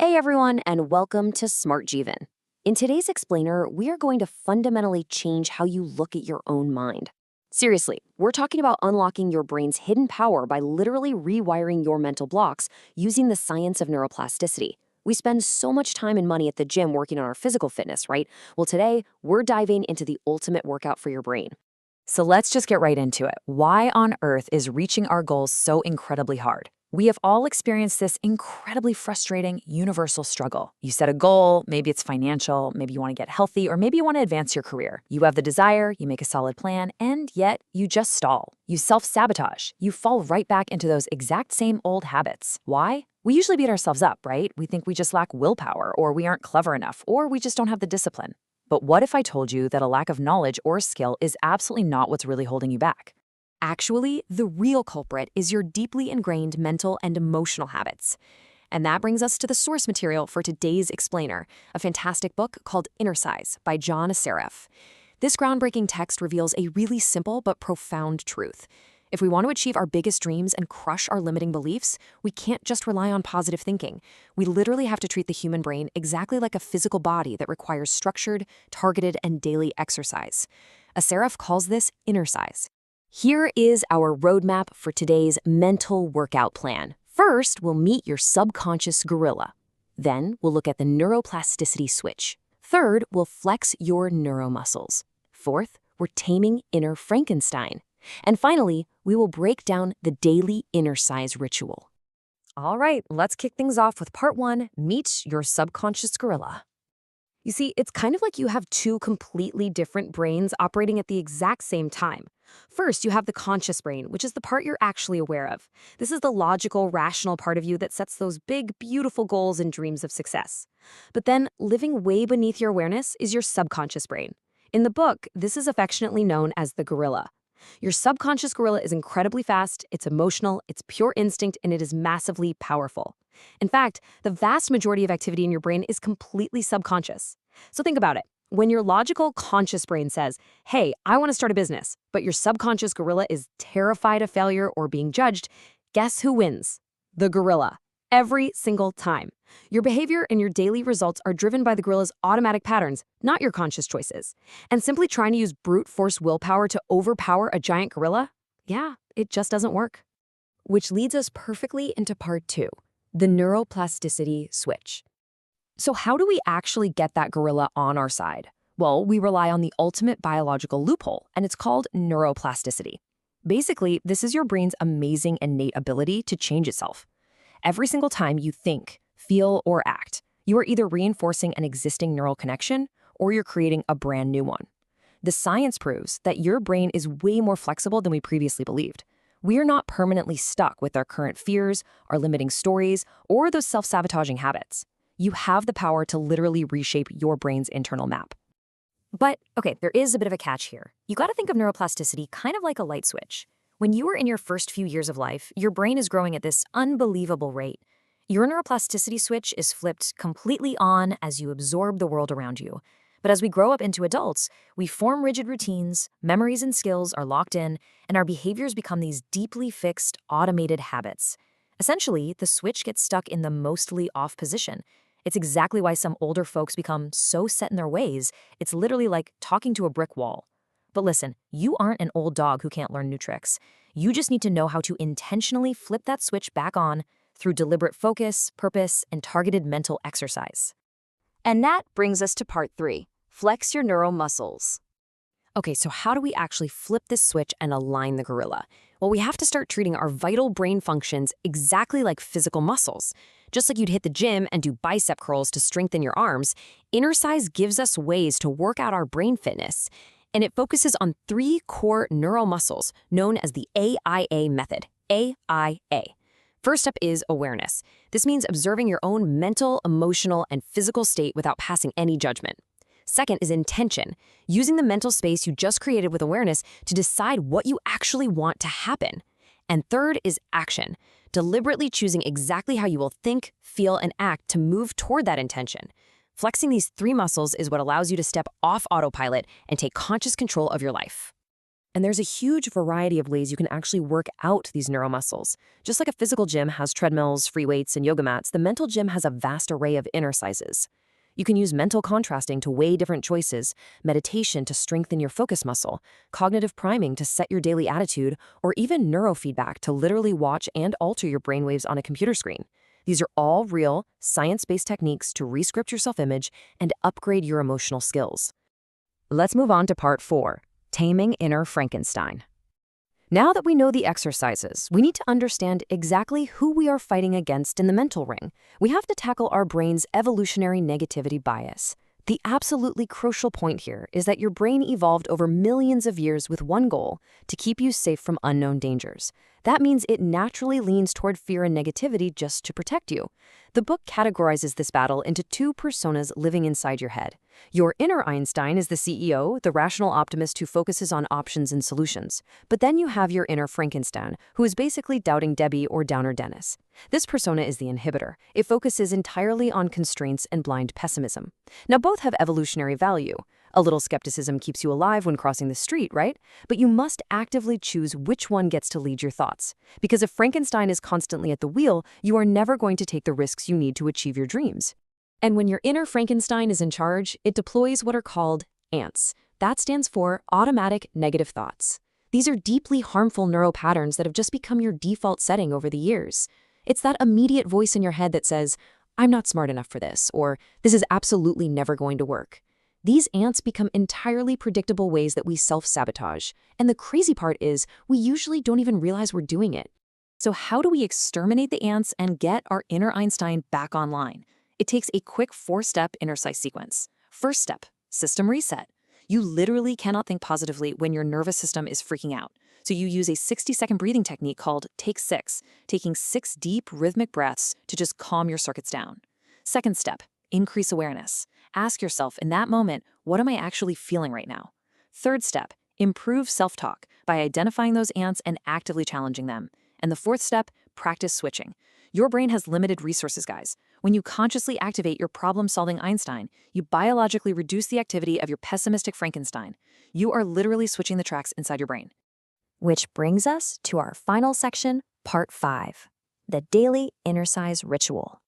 Hey everyone, and welcome to Smart Jeevan. In today's explainer, we are going to fundamentally change how you look at your own mind. Seriously, we're talking about unlocking your brain's hidden power by literally rewiring your mental blocks using the science of neuroplasticity. We spend so much time and money at the gym working on our physical fitness, right? Well, today, we're diving into the ultimate workout for your brain. So let's just get right into it. Why on earth is reaching our goals so incredibly hard? We have all experienced this incredibly frustrating universal struggle. You set a goal, maybe it's financial, maybe you want to get healthy, or maybe you want to advance your career. You have the desire, you make a solid plan, and yet you just stall. You self-sabotage. You fall right back into those exact same old habits. Why? We usually beat ourselves up, right? We think we just lack willpower, or we aren't clever enough, or we just don't have the discipline. But what if I told you that a lack of knowledge or skill is absolutely not what's really holding you back? Actually, the real culprit is your deeply ingrained mental and emotional habits. And that brings us to the source material for today's explainer, a fantastic book called Inner Size by John Assaraf. This groundbreaking text reveals a really simple but profound truth. If we want to achieve our biggest dreams and crush our limiting beliefs, we can't just rely on positive thinking. We literally have to treat the human brain exactly like a physical body that requires structured, targeted, and daily exercise. Assaraf calls this inner size. Here is our roadmap for today's mental workout plan. First, we'll meet your subconscious gorilla. Then, we'll look at the neuroplasticity switch. Third, we'll flex your neuromuscles. Fourth, we're taming inner Frankenstein. And finally, we will break down the daily inner size ritual. All right, let's kick things off with part 1, meet your subconscious gorilla. You see, it's kind of like you have two completely different brains operating at the exact same time. First, you have the conscious brain, which is the part you're actually aware of. This is the logical, rational part of you that sets those big, beautiful goals and dreams of success. But then, living way beneath your awareness is your subconscious brain. In the book, this is affectionately known as the gorilla. Your subconscious gorilla is incredibly fast, it's emotional, it's pure instinct, and it is massively powerful. In fact, the vast majority of activity in your brain is completely subconscious. So think about it. When your logical, conscious brain says, hey, I want to start a business, but your subconscious gorilla is terrified of failure or being judged, guess who wins? The gorilla. Every single time. Your behavior and your daily results are driven by the gorilla's automatic patterns, not your conscious choices. And simply trying to use brute force willpower to overpower a giant gorilla? Yeah, it just doesn't work. Which leads us perfectly into part 2, the neuroplasticity switch. So how do we actually get that gorilla on our side? Well, we rely on the ultimate biological loophole, and it's called neuroplasticity. Basically, this is your brain's amazing innate ability to change itself. Every single time you think, feel, or act, you are either reinforcing an existing neural connection or you're creating a brand new one. The science proves that your brain is way more flexible than we previously believed. We are not permanently stuck with our current fears, our limiting stories, or those self-sabotaging habits. You have the power to literally reshape your brain's internal map. But, okay, there is a bit of a catch here. You gotta think of neuroplasticity kind of like a light switch. When you are in your first few years of life, your brain is growing at this unbelievable rate. Your neuroplasticity switch is flipped completely on as you absorb the world around you. But as we grow up into adults, we form rigid routines, memories and skills are locked in, and our behaviors become these deeply fixed, automated habits. Essentially, the switch gets stuck in the mostly off position. It's exactly why some older folks become so set in their ways, it's literally like talking to a brick wall. But listen, you aren't an old dog who can't learn new tricks. You just need to know how to intentionally flip that switch back on through deliberate focus, purpose, and targeted mental exercise. And that brings us to part 3, flex your neuromuscles. Okay, so how do we actually flip this switch and align the gorilla? Well, we have to start treating our vital brain functions exactly like physical muscles. Just like you'd hit the gym and do bicep curls to strengthen your arms, Inner Size gives us ways to work out our brain fitness. And it focuses on 3 core neural muscles known as the AIA method, AIA. First up is awareness. This means observing your own mental, emotional, and physical state without passing any judgment. Second is intention, using the mental space you just created with awareness to decide what you actually want to happen. And third is action, deliberately choosing exactly how you will think, feel, and act to move toward that intention. Flexing these 3 muscles is what allows you to step off autopilot and take conscious control of your life. And there's a huge variety of ways you can actually work out these neuromuscles. Just like a physical gym has treadmills, free weights, and yoga mats, the mental gym has a vast array of exercises. You can use mental contrasting to weigh different choices, meditation to strengthen your focus muscle, cognitive priming to set your daily attitude, or even neurofeedback to literally watch and alter your brainwaves on a computer screen. These are all real, science-based techniques to rescript your self-image and upgrade your emotional skills. Let's move on to part 4, taming inner Frankenstein. Now that we know the exercises, we need to understand exactly who we are fighting against in the mental ring. We have to tackle our brain's evolutionary negativity bias. The absolutely crucial point here is that your brain evolved over millions of years with one goal: to keep you safe from unknown dangers. That means it naturally leans toward fear and negativity just to protect you. The book categorizes this battle into 2 personas living inside your head. Your inner Einstein is the CEO, the rational optimist who focuses on options and solutions. But then you have your inner Frankenstein, who is basically doubting Debbie or downer Dennis. This persona is the inhibitor. It focuses entirely on constraints and blind pessimism. Now, both have evolutionary value. A little skepticism keeps you alive when crossing the street, right? But you must actively choose which one gets to lead your thoughts. Because if Frankenstein is constantly at the wheel, you are never going to take the risks you need to achieve your dreams. And when your inner Frankenstein is in charge, it deploys what are called ANTs. That stands for automatic negative thoughts. These are deeply harmful neural patterns that have just become your default setting over the years. It's that immediate voice in your head that says, "I'm not smart enough for this," or "This is absolutely never going to work." These ants become entirely predictable ways that we self-sabotage. And the crazy part is, we usually don't even realize we're doing it. So how do we exterminate the ants and get our inner Einstein back online? It takes a quick 4-step exercise sequence. First step, system reset. You literally cannot think positively when your nervous system is freaking out. So you use a 60-second breathing technique called Take 6, taking 6 deep rhythmic breaths to just calm your circuits down. Second step, increase awareness. Ask yourself in that moment, what am I actually feeling right now? Third step, improve self-talk by identifying those ants and actively challenging them. And the fourth step, practice switching. Your brain has limited resources, guys. When you consciously activate your problem-solving Einstein, you biologically reduce the activity of your pessimistic Frankenstein. You are literally switching the tracks inside your brain. Which brings us to our final section, part 5, the daily exercise ritual.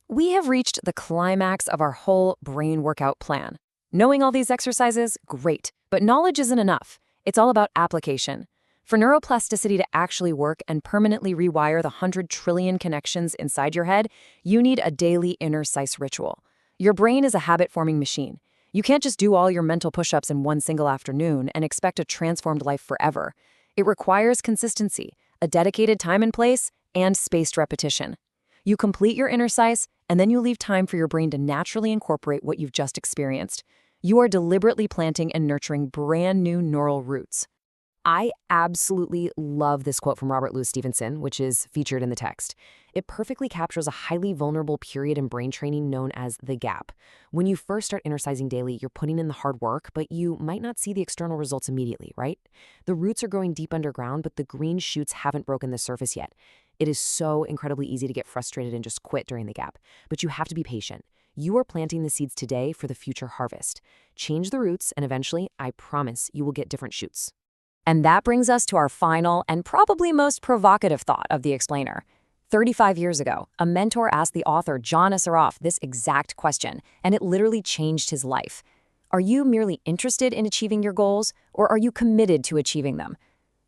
We have reached the climax of our whole brain workout plan. Knowing all these exercises, great, but knowledge isn't enough. It's all about application. For neuroplasticity to actually work and permanently rewire the 100 trillion connections inside your head, you need a daily exercise ritual. Your brain is a habit-forming machine. You can't just do all your mental push-ups in one single afternoon and expect a transformed life forever. It requires consistency, a dedicated time and place, and spaced repetition. You complete your exercise, and then you leave time for your brain to naturally incorporate what you've just experienced. You are deliberately planting and nurturing brand new neural roots. I absolutely love this quote from Robert Louis Stevenson, which is featured in the text. It perfectly captures a highly vulnerable period in brain training known as the gap. When you first start exercising daily, you're putting in the hard work, but you might not see the external results immediately, right? The roots are growing deep underground, but the green shoots haven't broken the surface yet. It is so incredibly easy to get frustrated and just quit during the gap, but you have to be patient. You are planting the seeds today for the future harvest. Change the roots, and eventually, I promise, you will get different shoots. And that brings us to our final and probably most provocative thought of the explainer. 35 years ago, a mentor asked the author John Assaraf this exact question, and it literally changed his life. Are you merely interested in achieving your goals, or are you committed to achieving them?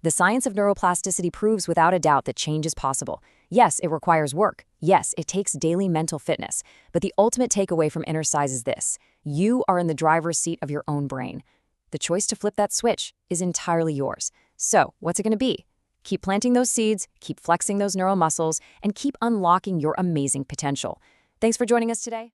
The science of neuroplasticity proves without a doubt that change is possible. Yes, it requires work. Yes, it takes daily mental fitness. But the ultimate takeaway from exercise is this: you are in the driver's seat of your own brain. The choice to flip that switch is entirely yours. So, what's it going to be? Keep planting those seeds, keep flexing those neural muscles, and keep unlocking your amazing potential. Thanks for joining us today.